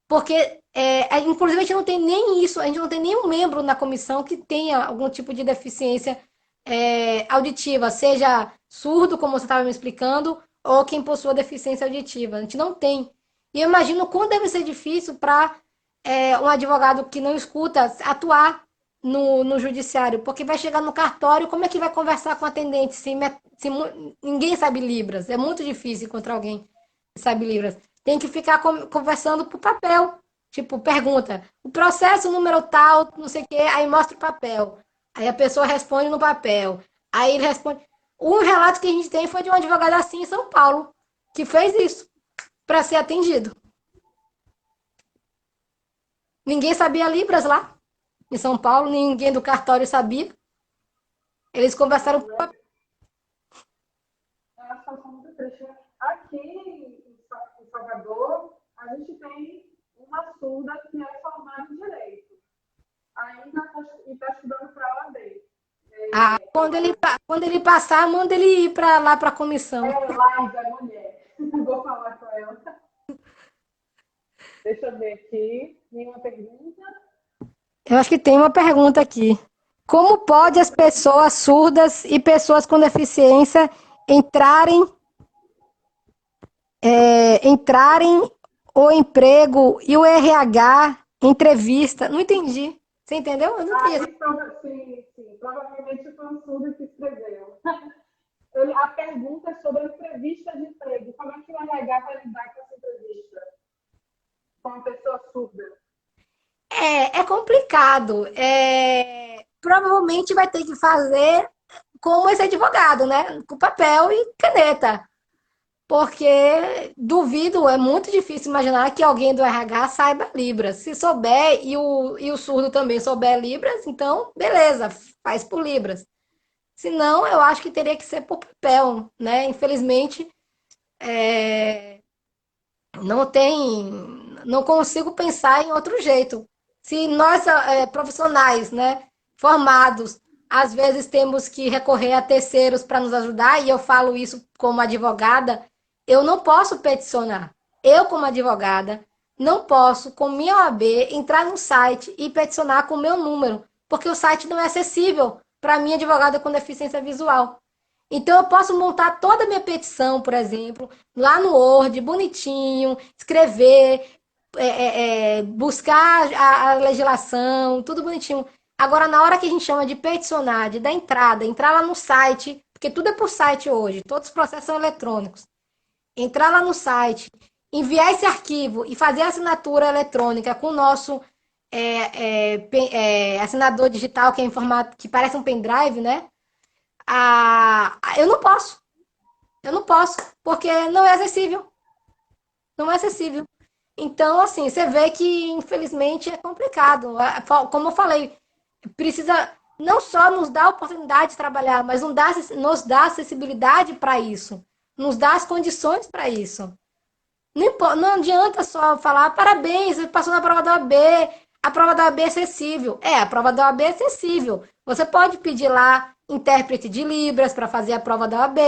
Porque, inclusive, a gente não tem nem isso, a gente não tem nenhum membro na comissão que tenha algum tipo de deficiência auditiva, seja surdo, como você estava me explicando, ou quem possua deficiência auditiva. A gente não tem. E eu imagino quanto deve ser difícil para um advogado que não escuta atuar no judiciário, porque vai chegar no cartório, como é que vai conversar com o atendente se ninguém sabe Libras? É muito difícil encontrar alguém que sabe Libras. Tem que ficar conversando por papel. Tipo, pergunta, o processo número tal, não sei o quê, aí mostra o papel. Aí a pessoa responde no papel. Aí ele responde. Um relato que a gente tem foi de um advogado assim em São Paulo, que fez isso para ser atendido. Ninguém sabia Libras lá, em São Paulo, ninguém do cartório sabia. Eles conversaram por papel. É uma situação muito triste. Aqui em Salvador, a gente tem uma surda que é formada em Direito. Ainda está estudando para a OAB. Ah, quando ele passar, manda ele ir para lá para a comissão. Laís é mulher. Vou falar com ela. Deixa eu ver aqui. Nenhuma pergunta? Eu acho que tem uma pergunta aqui. Como pode as pessoas surdas e pessoas com deficiência entrarem o emprego e o RH, entrevista? Não entendi. Você entendeu? Eu não entendi. Sim. Provavelmente foi um surdo que escreveu. A pergunta é sobre a entrevista de emprego. Como é que o RH vai lidar com essa entrevista? Com uma pessoa surda? É complicado. Provavelmente vai ter que fazer como esse advogado, né? Com papel e caneta. Porque duvido, é muito difícil imaginar que alguém do RH saiba Libras. Se souber e o surdo também souber Libras, então beleza, faz por Libras. Se não, eu acho que teria que ser por papel, né? Infelizmente, não tem, não consigo pensar em outro jeito. Se nós, profissionais, né, formados, às vezes temos que recorrer a terceiros para nos ajudar, e eu falo isso como advogada, eu não posso peticionar. Eu, como advogada, não posso, com minha OAB, entrar no site e peticionar com o meu número, porque o site não é acessível para mim, advogada com deficiência visual. Então, eu posso montar toda a minha petição, por exemplo, lá no Word, bonitinho, escrever, buscar a legislação, tudo bonitinho. Agora, na hora que a gente chama de peticionar, de dar entrada, entrar lá no site, porque tudo é por site hoje, todos os processos são eletrônicos. Entrar lá no site, enviar esse arquivo e fazer a assinatura eletrônica com o nosso assinador digital, que é em formato que parece um pendrive, né? Eu não posso. Eu não posso, porque não é acessível. Não é acessível. Então, assim, você vê que, infelizmente, é complicado. Como eu falei, precisa não só nos dar a oportunidade de trabalhar, mas nos dar acessibilidade para isso. Nos dar as condições para isso. Não adianta só falar, parabéns, você passou na prova da OAB, a prova da OAB é acessível. A prova da OAB é acessível. Você pode pedir lá intérprete de Libras para fazer a prova da OAB,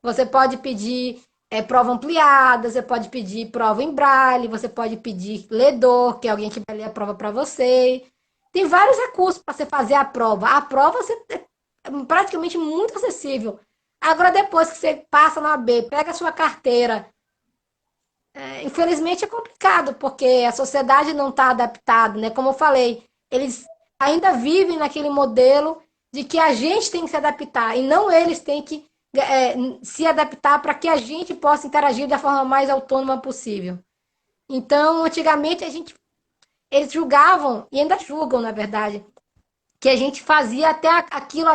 você pode pedir prova ampliada, você pode pedir prova em braille, você pode pedir ledor, que é alguém que vai ler a prova para você. Tem vários recursos para você fazer a prova. A prova é praticamente muito acessível. Agora, depois que você passa na OAB, pega a sua carteira, infelizmente é complicado, porque a sociedade não está adaptada, né? Como eu falei, eles ainda vivem naquele modelo de que a gente tem que se adaptar e não eles têm que se adaptar para que a gente possa interagir da forma mais autônoma possível. Então, antigamente a gente eles julgavam, e ainda julgam, na verdade, que a gente fazia até aquilo,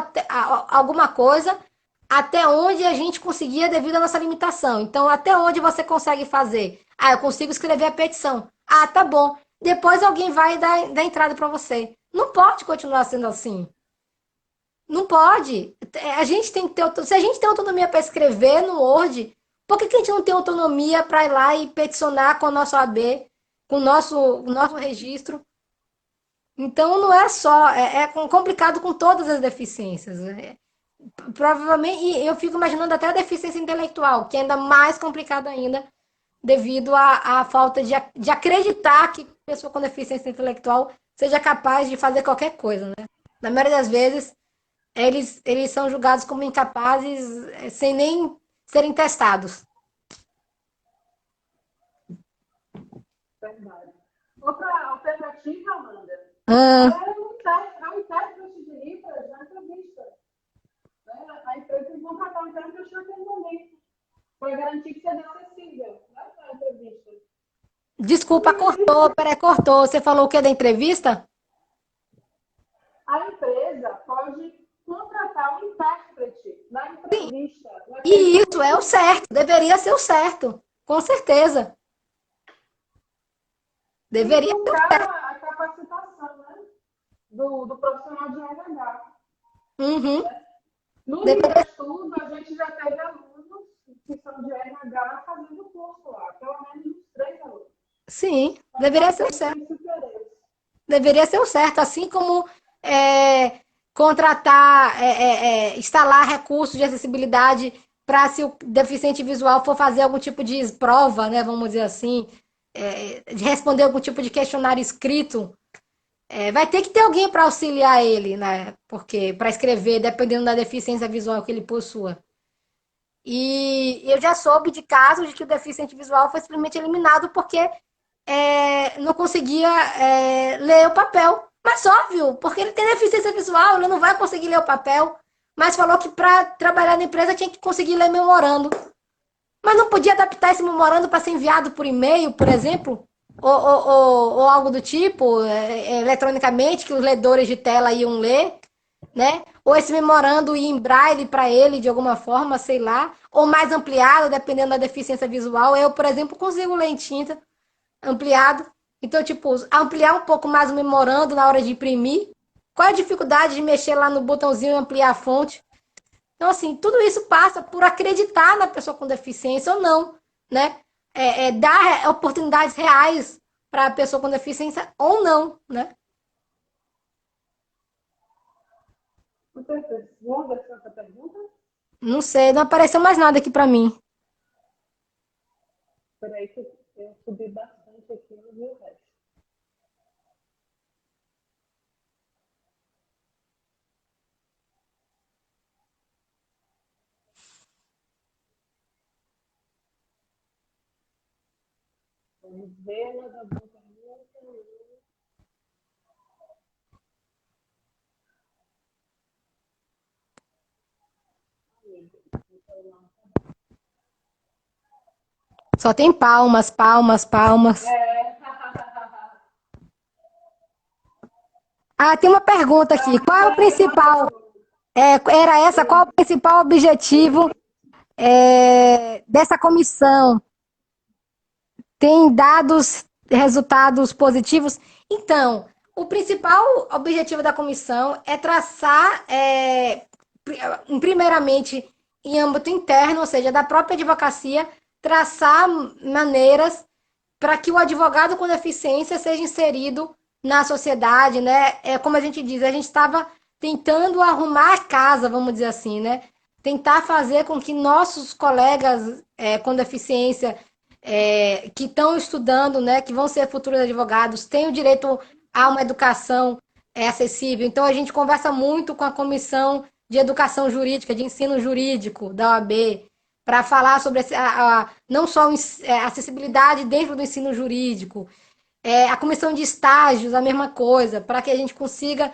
alguma coisa, até onde a gente conseguia devido à nossa limitação. Então, até onde você consegue fazer? Ah, eu consigo escrever a petição. Ah, tá bom. Depois alguém vai dar entrada para você. Não pode continuar sendo assim. Não pode. A gente tem que ter, se a gente tem autonomia para escrever no Word, por que a gente não tem autonomia para ir lá e peticionar com o nosso AB, com o nosso registro? Então não é só, é complicado com todas as deficiências. Provavelmente, e eu fico imaginando até a deficiência intelectual, que é ainda mais complicado ainda, devido à falta de acreditar que pessoa com deficiência intelectual seja capaz de fazer qualquer coisa, né? Na maioria das vezes, eles são julgados como incapazes sem nem serem testados. Verdade. Outra alternativa, Amanda, Ah, é um intérprete de Libras na entrevista. Né? A empresa tem que contratar um intérprete naquele momento, para garantir que seja acessível, né, na entrevista. desculpa, cortou, peraí, cortou. Você falou o que da entrevista? A empresa pode contratar um intérprete na Sim. entrevista. E isso é o certo, deveria ser o certo, com certeza. E Deveria ser o buscar certo. a capacitação, né, do profissional de RH. Uhum. No Deveria, Estudo, a gente já teve alunos que são de RH fazendo curso lá, pelo menos uns 3 alunos. sim, Então, deveria ser o tem certo. esse interesse. Deveria ser o certo, assim como contratar, instalar recursos de acessibilidade para se o deficiente visual for fazer algum tipo de prova, né, vamos dizer assim, de responder algum tipo de questionário escrito, vai ter que ter alguém para auxiliar ele, né, porque para escrever, dependendo da deficiência visual que ele possua. E eu já soube de casos de que o deficiente visual foi simplesmente eliminado porque não conseguia ler o papel. Mas óbvio, porque ele tem deficiência visual, ele não vai conseguir ler o papel. Mas falou que para trabalhar na empresa tinha que conseguir ler memorando. Mas não podia adaptar esse memorando para ser enviado por e-mail, por exemplo? Ou algo do tipo, eletronicamente, que os ledores de tela iam ler, né? Ou esse memorando ir em braille para ele de alguma forma, sei lá. Ou mais ampliado, dependendo da deficiência visual. Eu, por exemplo, consigo ler em tinta ampliado. Então, tipo, ampliar um pouco mais o memorando na hora de imprimir. Qual é a dificuldade de mexer lá no botãozinho e ampliar a fonte? Então, assim, tudo isso passa por acreditar na pessoa com deficiência ou não, né? Dar oportunidades reais para a pessoa com deficiência ou não, né? Muitas vezes. Vamos ver se essa pergunta. Não sei, não apareceu mais nada aqui para mim. Espera aí que eu subi bastante aqui no vi o resto. Vamos ver mais alguma pergunta. Só tem palmas, palmas, palmas. É. Ah, tem uma pergunta aqui. Qual é o principal? Era essa? Qual é o principal objetivo dessa comissão? Tem dados, resultados positivos? Então, o principal objetivo da comissão é traçar, primeiramente, em âmbito interno, ou seja, da própria advocacia, traçar maneiras para que o advogado com deficiência seja inserido na sociedade, né? Como a gente diz, a gente estava tentando arrumar a casa, vamos dizer assim, né? Tentar fazer com que nossos colegas com deficiência que estão estudando, né, que vão ser futuros advogados, tenham direito a uma educação acessível. Então, a gente conversa muito com a Comissão de Educação Jurídica, de Ensino Jurídico da OAB, para falar sobre não só a acessibilidade dentro do ensino jurídico, a comissão de estágios, a mesma coisa, para que a gente consiga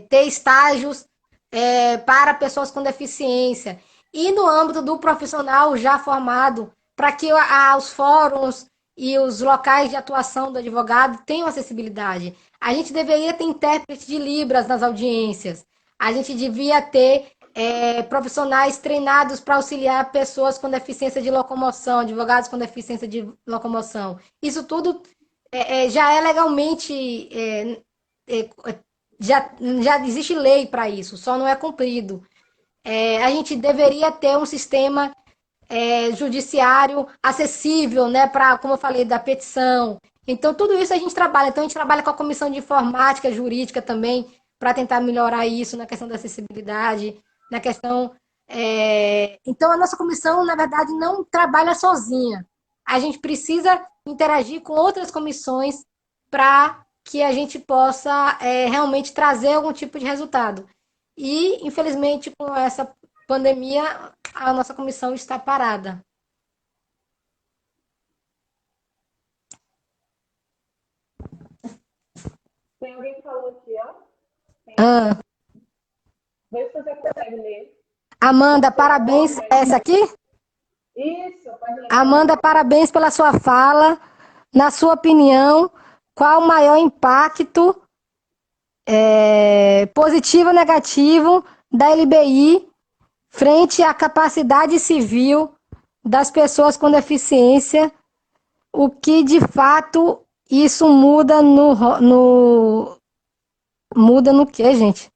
ter estágios para pessoas com deficiência. E no âmbito do profissional já formado, para que os fóruns e os locais de atuação do advogado tenham acessibilidade. A gente deveria ter intérprete de Libras nas audiências. A gente devia ter profissionais treinados para auxiliar pessoas com deficiência de locomoção, advogados com deficiência de locomoção. Isso tudo já é legalmente. É, já existe lei para isso, só não é cumprido. A gente deveria ter um sistema judiciário acessível, né, para, como eu falei, da petição. Então, tudo isso a gente trabalha. Então, a gente trabalha com a comissão de informática jurídica também, para tentar melhorar isso na questão da acessibilidade, na questão. Então, a nossa comissão, na verdade, não trabalha sozinha. A gente precisa interagir com outras comissões para que a gente possa realmente trazer algum tipo de resultado. E, infelizmente, com essa pandemia, a nossa comissão está parada. Tem alguém que falou aqui, ó. Ah, Vê se você consegue ler. Amanda, parabéns. Essa aqui? Isso, pode ler. Amanda, parabéns pela sua fala. Na sua opinião, qual o maior impacto positivo ou negativo da LBI frente à capacidade civil das pessoas com deficiência? O que de fato isso muda muda no quê, gente?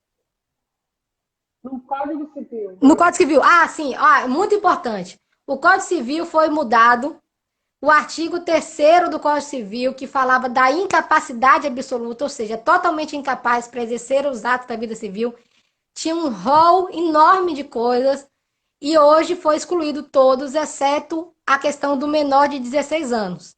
No Código Civil. No Código Civil. Ah, sim, muito importante. O Código Civil foi mudado. O artigo 3º do Código Civil, que falava da incapacidade absoluta, ou seja, totalmente incapaz para exercer os atos da vida civil, tinha um rol enorme de coisas e hoje foi excluído todos, exceto a questão do menor de 16 anos.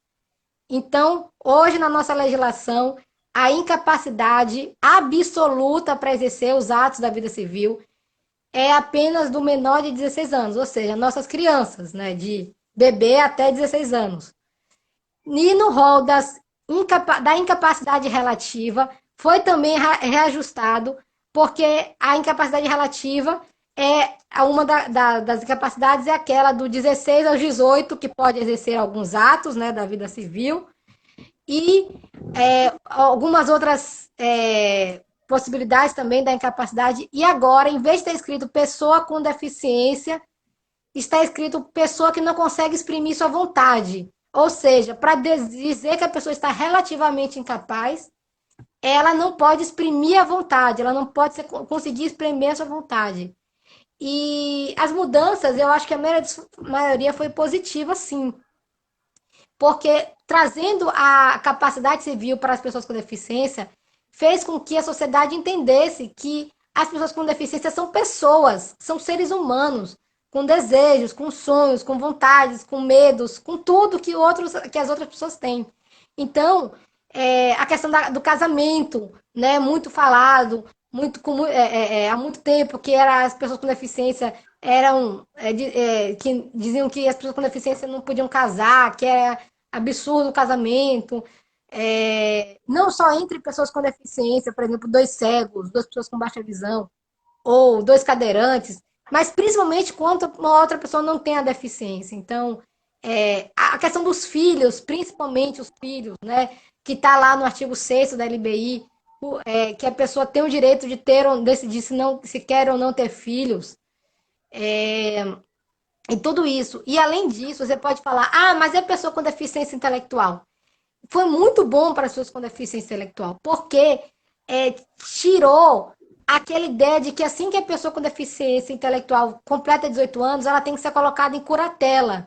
Então, hoje na nossa legislação, a incapacidade absoluta para exercer os atos da vida civil é apenas do menor de 16 anos, ou seja, nossas crianças, né, de bebê até 16 anos. E no rol da incapacidade relativa, foi também reajustado, porque a incapacidade relativa uma das incapacidades é aquela do 16 aos 18, que pode exercer alguns atos, né, da vida civil, e algumas outras possibilidades também da incapacidade. E agora, em vez de ter escrito pessoa com deficiência, está escrito pessoa que não consegue exprimir sua vontade. Ou seja, para dizer que a pessoa está relativamente incapaz, ela não pode exprimir a vontade, ela não pode conseguir exprimir a sua vontade. E as mudanças, eu acho que a maioria foi positiva, sim. Porque trazendo a capacidade civil para as pessoas com deficiência, fez com que a sociedade entendesse que as pessoas com deficiência são pessoas, são seres humanos, com desejos, com sonhos, com vontades, com medos, com tudo que as outras pessoas têm. Então, a questão do casamento, né, muito falado, há muito tempo que as pessoas com deficiência que diziam que as pessoas com deficiência não podiam casar, que é absurdo o casamento. Não só entre pessoas com deficiência, por exemplo, 2 cegos, 2 pessoas com baixa visão, ou 2 cadeirantes, mas principalmente quando uma outra pessoa não tem a deficiência. Então, a questão dos filhos, principalmente os filhos, né, que está lá no artigo 6º da LBI, que a pessoa tem o direito de decidir se quer ou não ter filhos, e tudo isso. E além disso, você pode falar, mas é pessoa com deficiência intelectual. Foi muito bom para as pessoas com deficiência intelectual, porque tirou aquela ideia de que assim que a pessoa com deficiência intelectual completa 18 anos, ela tem que ser colocada em curatela.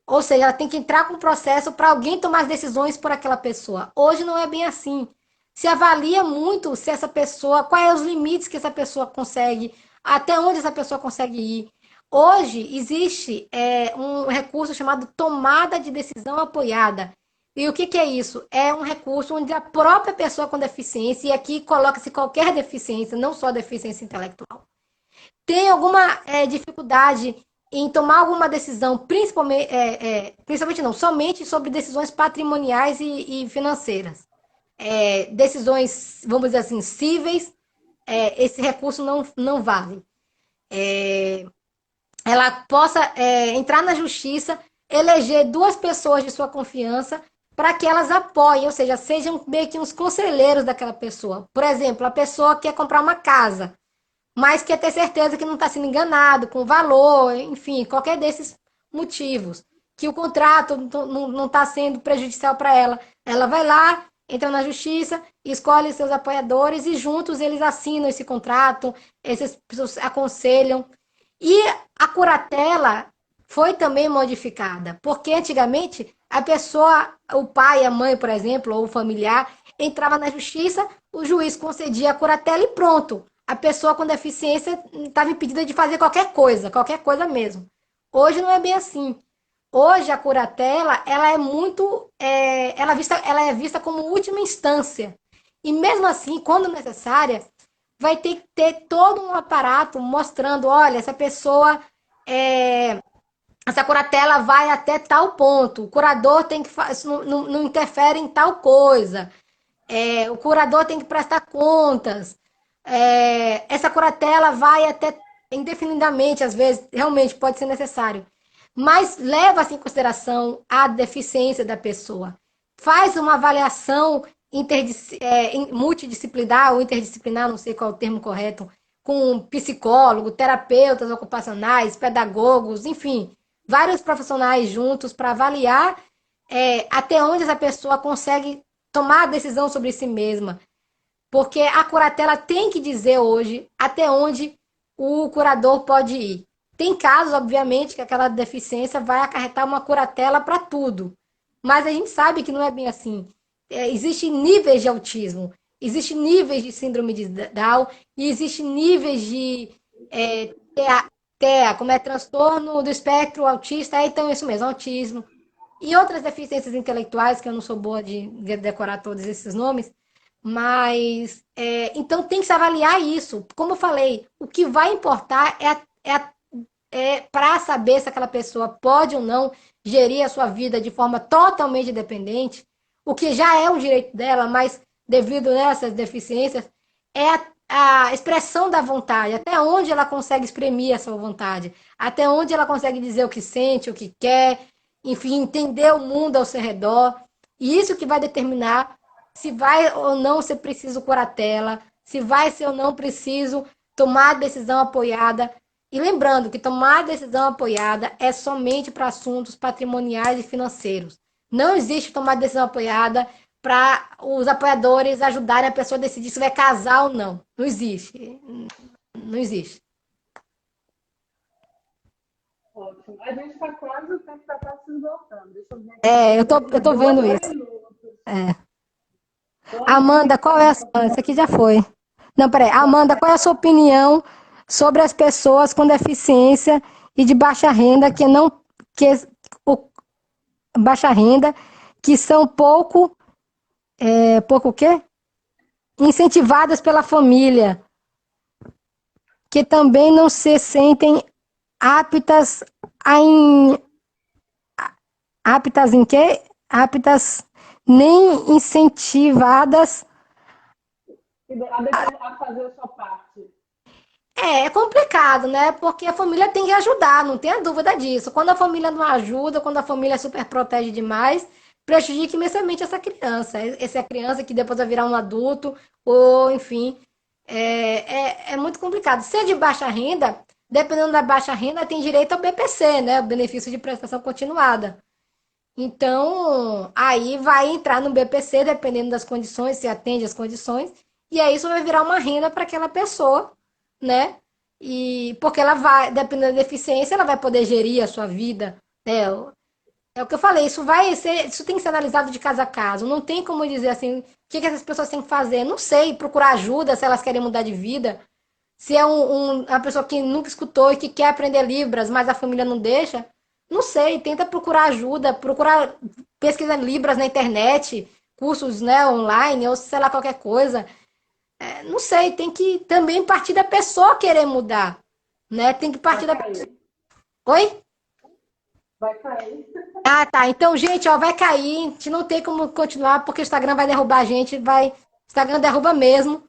Ou seja, ela tem que entrar com um processo para alguém tomar as decisões por aquela pessoa. Hoje não é bem assim. Se avalia muito se essa pessoa, quais são os limites que essa pessoa consegue, até onde essa pessoa consegue ir. Hoje existe um recurso chamado tomada de decisão apoiada. E o que é isso? É um recurso onde a própria pessoa com deficiência, e aqui coloca-se qualquer deficiência, não só deficiência intelectual, tem alguma dificuldade em tomar alguma decisão, principalmente não, somente sobre decisões patrimoniais e financeiras. Decisões, vamos dizer assim, cíveis, esse recurso não vale. Ela possa entrar na justiça eleger duas pessoas de sua confiança para que elas apoiem, ou seja, sejam meio que uns conselheiros daquela pessoa. Por exemplo, a pessoa quer comprar uma casa, mas quer ter certeza que não está sendo enganado com o valor, enfim, qualquer desses motivos, que o contrato não está sendo prejudicial para ela. Ela vai lá, entra na justiça, escolhe seus apoiadores e juntos eles assinam esse contrato, essas pessoas aconselham. E a curatela foi também modificada, porque antigamente a pessoa, o pai, a mãe, por exemplo, ou o familiar, entrava na justiça, o juiz concedia a curatela e pronto. A pessoa com deficiência estava impedida de fazer qualquer coisa mesmo. Hoje não é bem assim. Hoje a curatela, ela é muito, ela é vista como última instância. E mesmo assim, quando necessária, vai ter que ter todo um aparato mostrando, olha, é, essa curatela vai até tal ponto, o curador tem que não interfere em tal coisa, o curador tem que prestar contas, essa curatela vai até indefinidamente, às vezes, realmente pode ser necessário, mas leva-se em consideração a deficiência da pessoa, faz uma avaliação multidisciplinar ou interdisciplinar, não sei qual é o termo correto, com psicólogo, terapeutas ocupacionais, pedagogos, enfim, vários profissionais juntos para avaliar até onde essa pessoa consegue tomar a decisão sobre si mesma. Porque a curatela tem que dizer hoje até onde o curador pode ir. Tem casos, obviamente, que aquela deficiência vai acarretar uma curatela para tudo. Mas a gente sabe que não é bem assim. Existem níveis de autismo, existem níveis de síndrome de Down e existem níveis de TEA, como é transtorno do espectro autista, então é isso mesmo, autismo. E outras deficiências intelectuais, que eu não sou boa de decorar todos esses nomes, mas então tem que se avaliar isso. Como eu falei, o que vai importar para saber se aquela pessoa pode ou não gerir a sua vida de forma totalmente independente, o que já é um direito dela, mas devido nessas deficiências, é a expressão da vontade, até onde ela consegue exprimir a sua vontade, até onde ela consegue dizer o que sente, o que quer, enfim, entender o mundo ao seu redor. E isso que vai determinar se vai ou não ser preciso curatela, se vai ser ou não preciso tomar decisão apoiada. E lembrando que tomar decisão apoiada é somente para assuntos patrimoniais e financeiros. Não existe tomar decisão apoiada para os apoiadores ajudarem a pessoa a decidir se vai casar ou não. Não existe. Não existe. Ótimo. A gente está quase, o tempo está quase se esgotando. Deixa eu ver Eu tô vendo isso. minutos. Amanda, qual é a sua? Essa aqui já foi. Não, peraí. Amanda, qual é a sua opinião sobre as pessoas com deficiência e de baixa renda que o, baixa renda que são pouco o quê? Incentivadas pela família, que também não se sentem aptas aptas em quê? Aptas nem incentivadas. A fazer a sua parte. É complicado, né? Porque a família tem que ajudar, não tenha dúvida disso. Quando a família não ajuda, quando a família super protege demais, prejudica imensamente essa criança. Essa criança que depois vai virar um adulto, ou enfim, é muito complicado. Se é de baixa renda, dependendo da baixa renda, tem direito ao BPC, né? O benefício de prestação continuada. Então, aí vai entrar no BPC, dependendo das condições, se atende às condições, e aí isso vai virar uma renda para aquela pessoa, né? E porque ela vai, dependendo da deficiência, ela vai poder gerir a sua vida, né? É o que eu falei, isso tem que ser analisado de caso a caso. Não tem como dizer assim, o que essas pessoas têm que fazer? Não sei, procurar ajuda se elas querem mudar de vida. Se é uma pessoa que nunca escutou e que quer aprender Libras, mas a família não deixa, não sei, tenta procurar ajuda, procurar pesquisa Libras na internet, cursos, né, online, ou sei lá, qualquer coisa. Não sei, tem que também partir da pessoa querer mudar, né? Tem que partir da pessoa. Oi? Vai cair. Ah, tá. Então, gente, ó, vai cair. A gente não tem como continuar porque o Instagram vai derrubar a gente, vai. O Instagram derruba mesmo.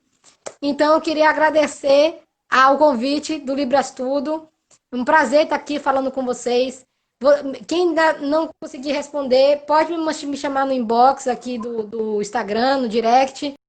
Então, eu queria agradecer ao convite do Libras Tudo. Um prazer estar aqui falando com vocês. Vou- Quem ainda não conseguir responder, pode me chamar no inbox aqui do Instagram, no direct,